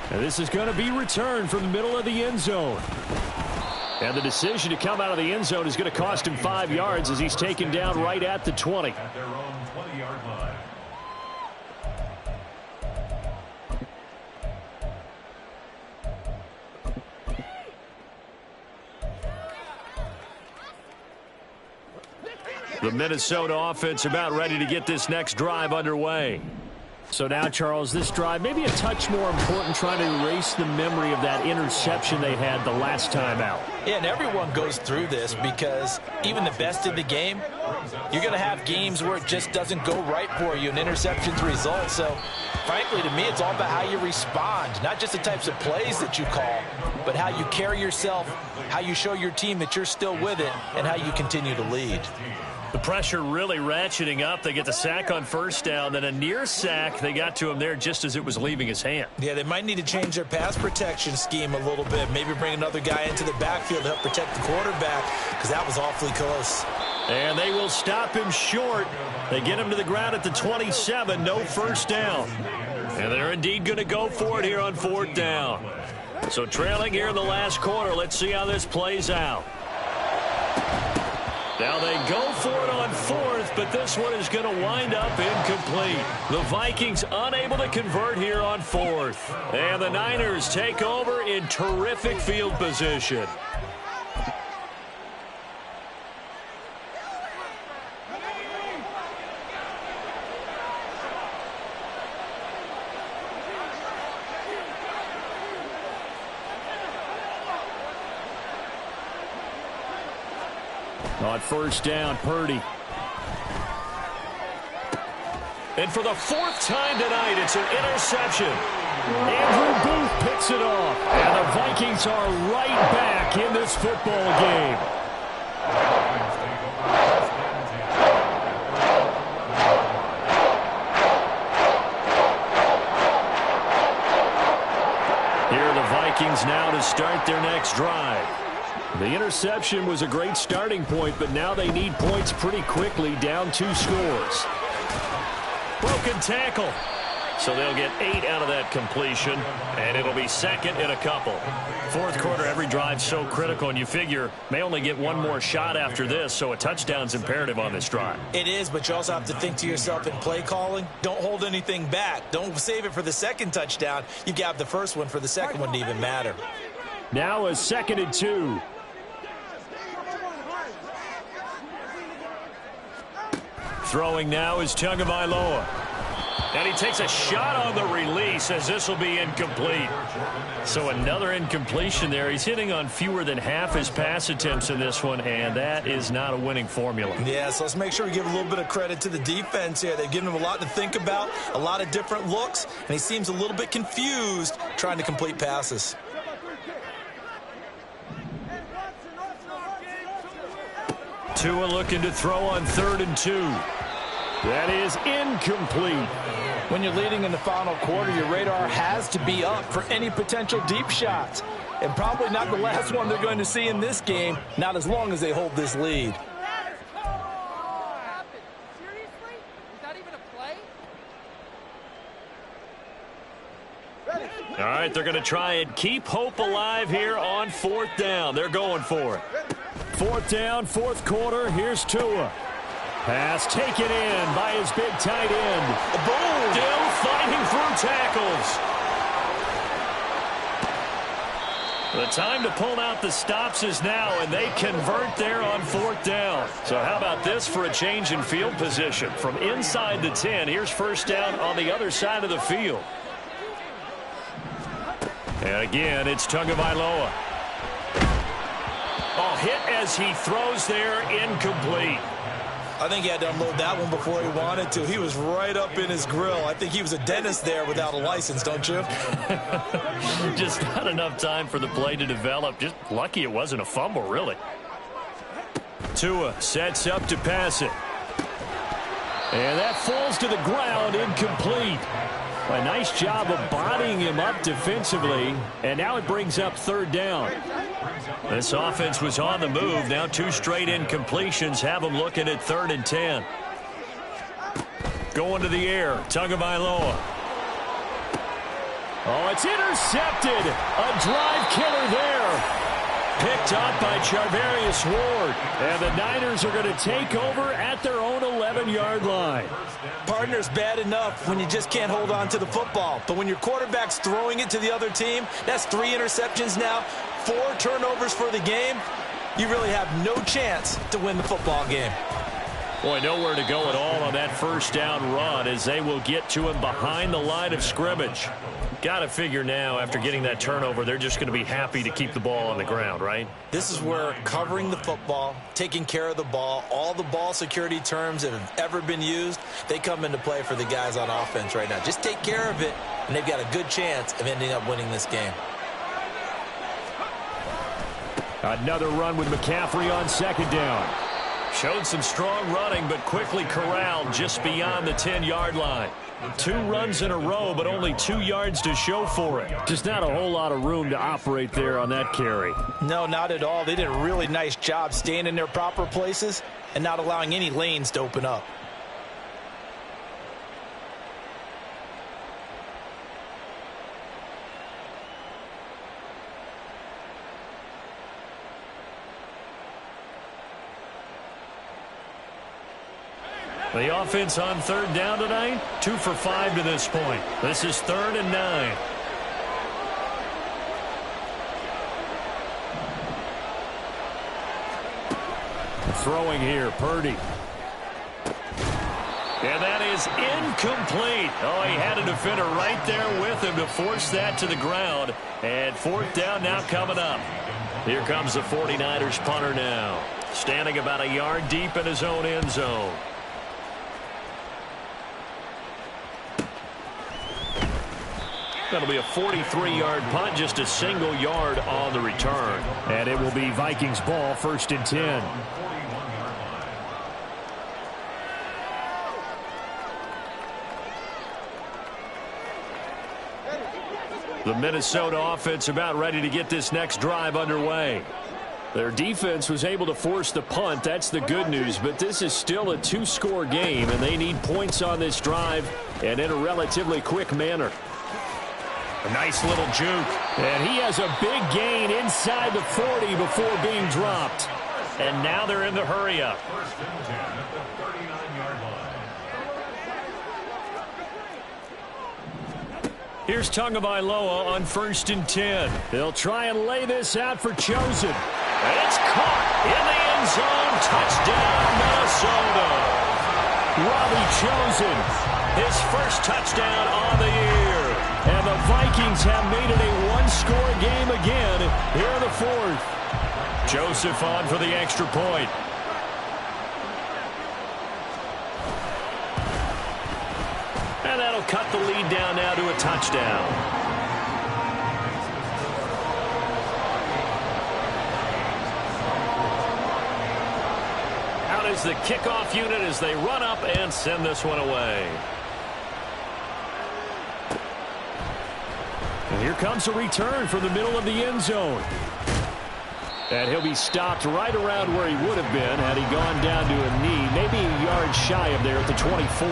Speaker 1: And this is going to be returned from the middle of the end zone. And the decision to come out of the end zone is going to cost him 5 yards as he's taken down right at the 20.
Speaker 4: At their own 20-yard line.
Speaker 1: The Minnesota offense about ready to get this next drive underway. So now, Charles, this drive maybe a touch more important, trying to erase the memory of that interception they had the last time out.
Speaker 2: Yeah, and everyone goes through this because even the best in the game, you're going to have games where it just doesn't go right for you and interceptions result. So, frankly, to me, it's all about how you respond, not just the types of plays that you call, but how you carry yourself, how you show your team that you're still with it, and how you continue to lead.
Speaker 1: The pressure really ratcheting up. They get the sack on first down, then a near sack. They got to him there just as it was leaving his hand.
Speaker 2: Yeah, they might need to change their pass protection scheme a little bit. Maybe bring another guy into the backfield to help protect the quarterback, because that was awfully close.
Speaker 1: And they will stop him short. They get him to the ground at the 27. No first down. And they're indeed going to go for it here on 4th down. So trailing here in the last quarter. Let's see how this plays out. Now they go for it on 4th, but this one is going to wind up incomplete. The Vikings unable to convert here on 4th. And the Niners take over in terrific field position.
Speaker 3: On first down, Purdy.
Speaker 1: And for the fourth time tonight, it's an interception. Andrew Booth picks it off. And the Vikings are right back in this football game. Here are the Vikings now to start their next drive. The interception was a great starting point, but now they need points pretty quickly, down 2 scores. Broken tackle. So they'll get 8 out of that completion, and it'll be second in a couple. Fourth quarter, every drive's so critical, and you figure may only get one more shot after this, so a touchdown's imperative on this drive.
Speaker 2: It is, but you also have to think to yourself in play calling, don't hold anything back. Don't save it for the second touchdown. You got the first one for the second one to even matter.
Speaker 3: Now a 2nd and 2.
Speaker 1: Throwing now is Tagovailoa. And he takes a shot on the release as this will be incomplete. So another incompletion there. He's hitting on fewer than half his pass attempts in this one, and that is not a winning formula.
Speaker 2: Yeah, so let's make sure we give a little bit of credit to the defense here. They've given him a lot to think about, a lot of different looks, and he seems a little bit confused trying to complete passes.
Speaker 1: Tua looking to throw on 3rd and 2. That is incomplete.
Speaker 5: When you're leading in the final quarter, your radar has to be up for any potential deep shots. And probably not the last one they're going to see in this game, not as long as they hold this lead.
Speaker 1: All right, they're going to try and keep hope alive here on 4th down. They're going for it.
Speaker 3: 4th down, 4th quarter. Here's Tua. Pass taken in by his big tight end.
Speaker 1: Boom! Still fighting through tackles. The time to pull out the stops is now, and they convert there on 4th down. So how about this for a change in field position? From inside the 10, here's first down on the other side of the field. And again, it's Tagovailoa. Oh, hit as he throws there, incomplete.
Speaker 2: I think he had to unload that one before he wanted to. He was right up in his grill. I think he was a dentist there without a license, don't you?
Speaker 1: Just not enough time for the play to develop. Just lucky it wasn't a fumble, really. Tua sets up to pass it. And that falls to the ground, incomplete. A nice job of bodying him up defensively. And now it brings up 3rd down. This offense was on the move. Now 2 straight incompletions have them looking at 3rd and 10. Going to the air, Tagovailoa. Oh, it's intercepted. A drive killer there. Picked up by Charvarius Ward. And the Niners are going to take over at their own 11-yard line.
Speaker 2: Partner's bad enough when you just can't hold on to the football. But when your quarterback's throwing it to the other team, that's 3 interceptions now, 4 turnovers for the game. You really have no chance to win the football game.
Speaker 1: Boy, nowhere to go at all on that first down run as they will get to him behind the line of scrimmage. Got to figure now, after getting that turnover, they're just going to be happy to keep the ball on the ground, right?
Speaker 2: This is where covering the football, taking care of the ball, all the ball security terms that have ever been used, they come into play for the guys on offense right now. Just take care of it, and they've got a good chance of ending up winning this game.
Speaker 3: Another run with McCaffrey on 2nd down.
Speaker 1: Showed some strong running, but quickly corralled just beyond the 10-yard line. 2 runs in a row, but only 2 yards to show for it.
Speaker 3: Just not a whole lot of room to operate there on that carry.
Speaker 5: No, not at all. They did a really nice job staying in their proper places and not allowing any lanes to open up.
Speaker 1: The offense on 3rd down tonight, 2 for 5 to this point. This is 3rd and 9.
Speaker 3: Throwing here, Purdy.
Speaker 1: And that is incomplete. Oh, he had a defender right there with him to force that to the ground. And 4th down now coming up. Here comes the 49ers punter now. standing about a yard deep in his own end zone. That'll be a 43-yard punt, just a single yard on the return.
Speaker 3: And it will be Vikings ball, 1st and 10.
Speaker 1: The Minnesota offense about ready to get this next drive underway. Their defense was able to force the punt. That's the good news, but this is still a 2-score game, and they need points on this drive and in a relatively quick manner.
Speaker 3: A nice little juke. And he has a big gain inside the 40 before being dropped.
Speaker 1: And now they're in the hurry-up.
Speaker 4: First and 10 at the 39-yard line.
Speaker 1: Here's Tagovailoa on 1st and 10.
Speaker 3: They'll try and lay this out for Chosen.
Speaker 1: And it's caught in the end zone. Touchdown, Minnesota.
Speaker 3: Robbie Chosen,
Speaker 1: his first touchdown on the year.
Speaker 3: And the Vikings have made it a 1-score game again here in the 4th.
Speaker 1: Joseph on for the extra point. And that'll cut the lead down now to a touchdown. Out is the kickoff unit as they run up and send this one away.
Speaker 3: And here comes a return from the middle of the end zone. And he'll be stopped right around where he would have been had he gone down to a knee, maybe a yard shy of there at the 24.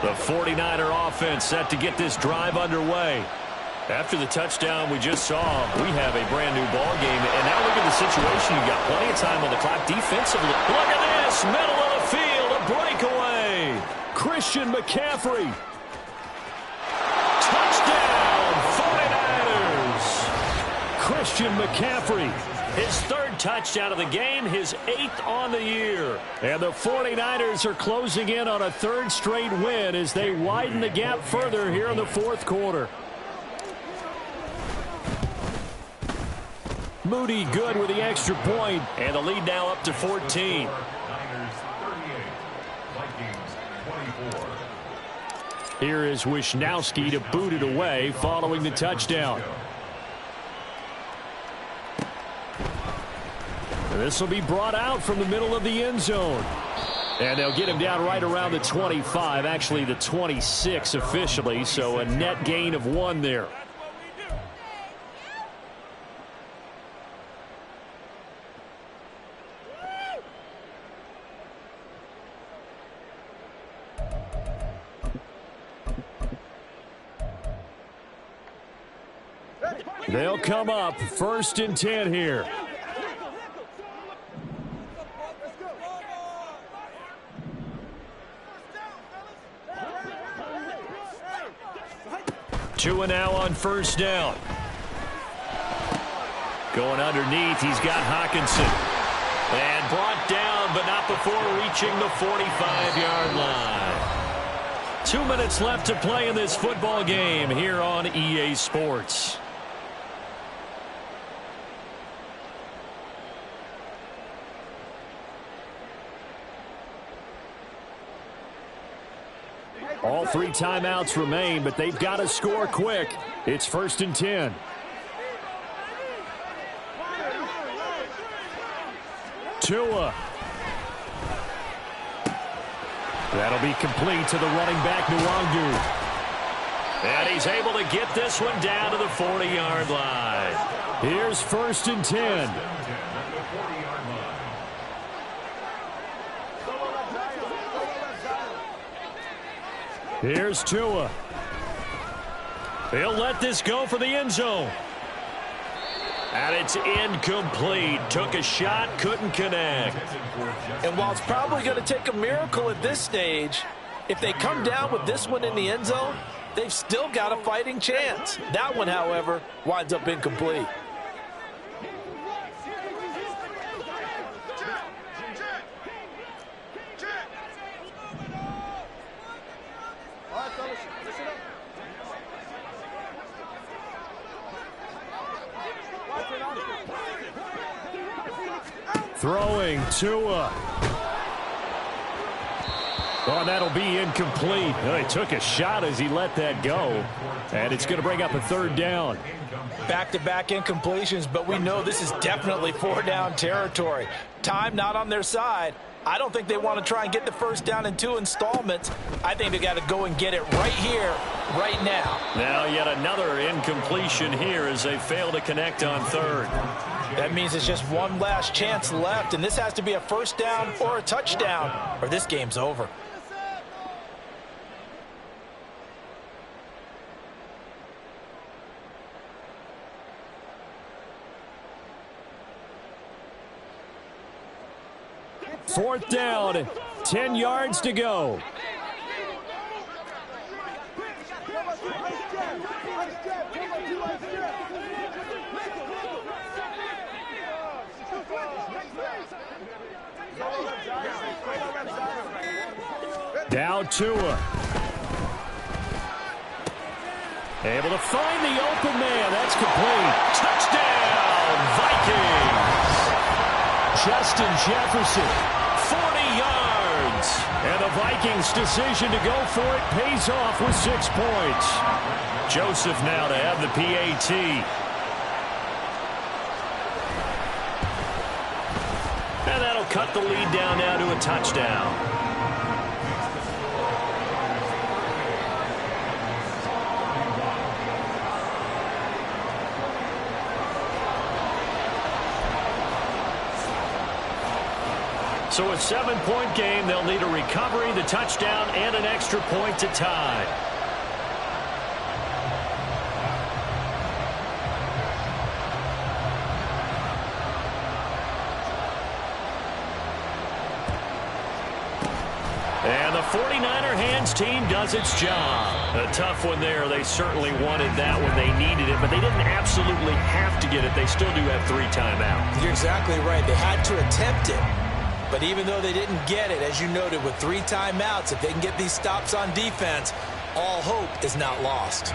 Speaker 1: The 49er offense set to get this drive underway. After the touchdown we just saw, we have a brand new ball game. And now look at the situation. You've got plenty of time on the clock defensively. Look at this, middle of the field, a breakaway.
Speaker 3: Christian McCaffrey.
Speaker 1: Touchdown, 49ers.
Speaker 3: Christian McCaffrey.
Speaker 1: His 3rd touchdown of the game, his 8th on the year.
Speaker 3: And the 49ers are closing in on a 3rd straight win as they widen the gap further here in the 4th quarter. Moody good with the extra point.
Speaker 1: And the lead now up to 14.
Speaker 4: Niners 38, Vikings 24.
Speaker 3: Here is Wisnowski to boot it away following the touchdown. And this will be brought out from the middle of the end zone. And they'll get him down right around the 25, actually the 26 officially, so a net gain of 1 there. They'll come up 1st and 10 here.
Speaker 1: Tua now on 1st down. Going underneath, he's got Hawkinson. And brought down, but not before reaching the 45-yard line. 2 minutes left to play in this football game here on EA Sports.
Speaker 3: All 3 timeouts remain, but they've got to score quick. It's 1st and 10. Tua. That'll be complete to the running back, Nwangu.
Speaker 1: And he's able to get this one down to the 40-yard line.
Speaker 3: Here's 1st and 10. Here's Tua.
Speaker 1: He'll let this go for the end zone. And it's incomplete. Took a shot, couldn't connect.
Speaker 5: And while it's probably going to take a miracle at this stage, if they come down with this one in the end zone, they've still got a fighting chance. That one, however, winds up incomplete.
Speaker 3: Throwing Tua. Oh, and that'll be incomplete. Well, he took a shot as he let that go. And it's going to bring up a third down.
Speaker 5: Back-to-back incompletions, but we know this is definitely four-down territory. Time not on their side. I don't think they want to try and get the first down in 2 installments. I think they got to go and get it right here, right now.
Speaker 1: Now yet another incompletion here as they fail to connect on third.
Speaker 5: That means it's just one last chance left, and this has to be a first down or a touchdown, or this game's over.
Speaker 3: Fourth down, 10 yards to go. Down Tua. Able to find the open man. That's complete. Touchdown, Vikings. Justin Jefferson, 40 yards. And the Vikings' decision to go for it pays off with 6 points.
Speaker 1: Joseph now to have the PAT. And that'll cut the lead down now to a touchdown. So a 7-point game, they'll need a recovery, the touchdown, and an extra point to tie. And the 49er hands team does its job. A tough one there. They certainly wanted that when they needed it, but they didn't absolutely have to get it. They still do have 3 timeouts.
Speaker 2: You're exactly right. They had to attempt it. But even though they didn't get it, as you noted, with 3 timeouts, if they can get these stops on defense, all hope is not lost.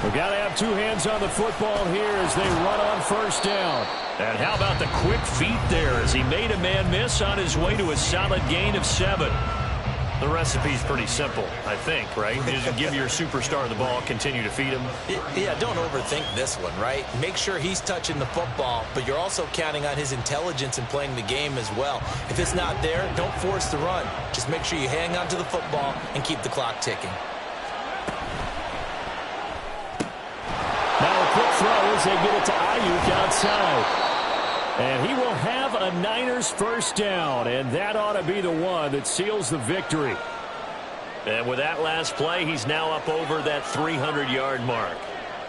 Speaker 3: We've got to have 2 hands on the football here as they run on first down.
Speaker 1: And how about the quick feet there as he made a man miss on his way to a solid gain of 7. The recipe's pretty simple, I think, right? You just give your superstar the ball, continue to feed him.
Speaker 2: Yeah, don't overthink this one, right? Make sure he's touching the football, but you're also counting on his intelligence in playing the game as well. If it's not there, don't force the run. Just make sure you hang on to the football and keep the clock ticking.
Speaker 3: Now a quick throw as they get it to Ayuk outside. And he will have a Niners first down, and that ought to be the one that seals the victory.
Speaker 1: And with that last play, he's now up over that 300-yard mark.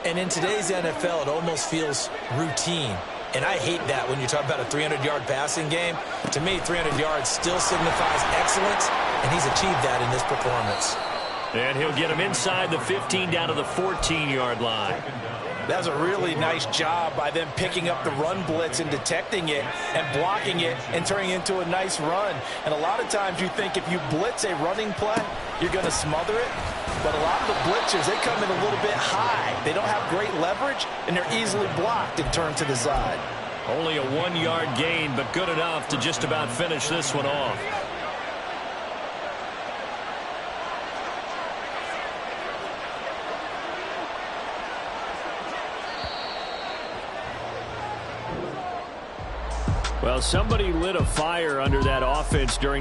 Speaker 2: And in today's NFL, it almost feels routine. And I hate that when you talk about a 300-yard passing game. To me, 300 yards still signifies excellence, and he's achieved that in this performance.
Speaker 1: And he'll get him inside the 15 down to the 14-yard line.
Speaker 5: That was a really nice job by them picking up the run blitz and detecting it and blocking it and turning it into a nice run. And a lot of times you think if you blitz a running play, you're going to smother it. But a lot of the blitzers, they come in a little bit high. They don't have great leverage, and they're easily blocked and turned to the side.
Speaker 1: Only a 1-yard gain, but good enough to just about finish this one off.
Speaker 3: Well, somebody lit a fire under that offense during